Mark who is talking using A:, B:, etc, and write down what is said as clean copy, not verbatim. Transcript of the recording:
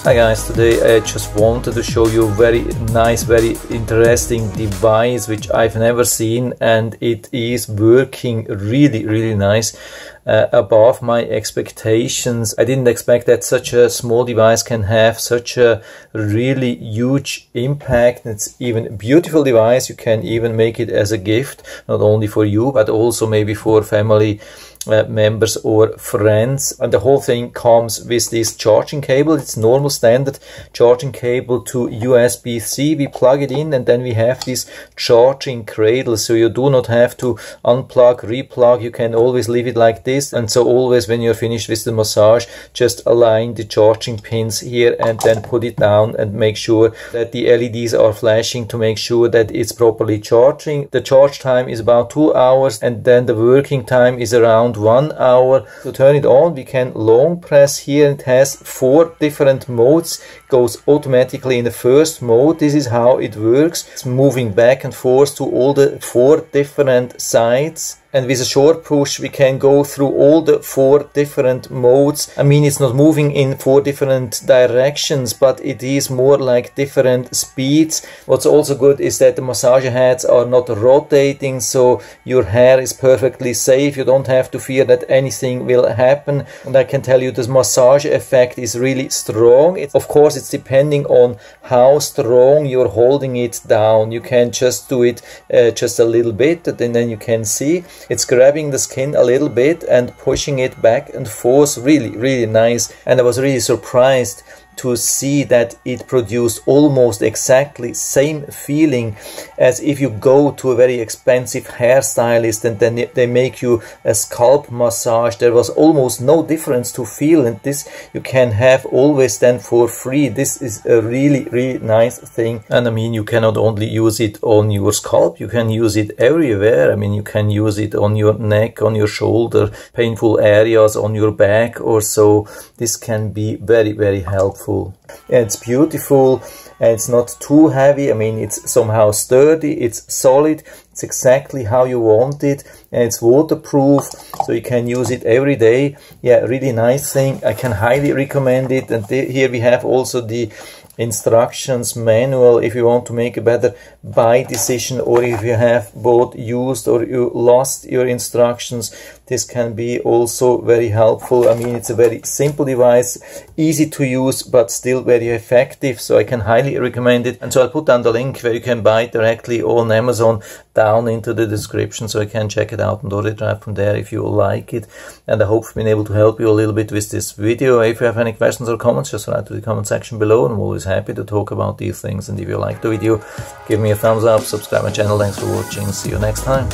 A: Hi guys, today I just wanted to show you a very nice, very interesting device which I've never seen, and it is working really nice, above my expectations. I didn't expect that such a small device can have such a really huge impact. It's even a beautiful device. You can even make it as a gift, not only for you but also maybe for family members or friends. And the whole thing comes with this charging cable. It's normal standard charging cable to USB-C. We plug it in and then we have this charging cradle, so you do not have to unplug, replug. You can always leave it like this, and so always when you're finished with the massage, just align the charging pins here and then put it down and make sure that the LEDs are flashing to make sure that it's properly charging. The charge time is about 2 hours and then the working time is around 1 hour. To turn it on, we can long press here. It has 4 different modes. Goes automatically in the first mode. This is how it works. It's moving back and forth to all the 4 different sides. And with a short push we can go through all the 4 different modes. I mean, it's not moving in 4 different directions, but it is more like different speeds. What's also good is that the massage heads are not rotating, so your hair is perfectly safe. You don't have to fear that anything will happen. And I can tell you this massage effect is really strong. Of course, it's depending on how strong you're holding it down. You can just do it just a little bit, and then you can see it's grabbing the skin a little bit and pushing it back and forth. Really nice. And I was really surprised to see that it produced almost exactly same feeling as if you go to a very expensive hairstylist and then they make you a scalp massage. There was almost no difference to feel, and this you can have always then for free. This is a really nice thing. And I mean, you cannot only use it on your scalp, you can use it everywhere. I mean, you can use it on your neck, on your shoulder, painful areas, on your back or so. This can be very helpful. It's beautiful and it's not too heavy. I mean, it's somehow sturdy, it's solid, it's exactly how you want it, and it's waterproof, so you can use it every day. Yeah, really nice thing. I can highly recommend it. And here we have also the instructions manual if you want to make a better buy decision, or if you have bought used or you lost your instructions. This can be also very helpful. I mean, it's a very simple device, easy to use but still very effective, so I can highly recommend it. And so I'll put down the link where you can buy it directly on Amazon down into the description, so you can check it out and order it right from there if you like it. And I hope I've been able to help you a little bit with this video. If you have any questions or comments, just write to the comment section below, and I'm always happy to talk about these things. And if you like the video, give me a thumbs up, subscribe my channel. Thanks for watching, see you next time.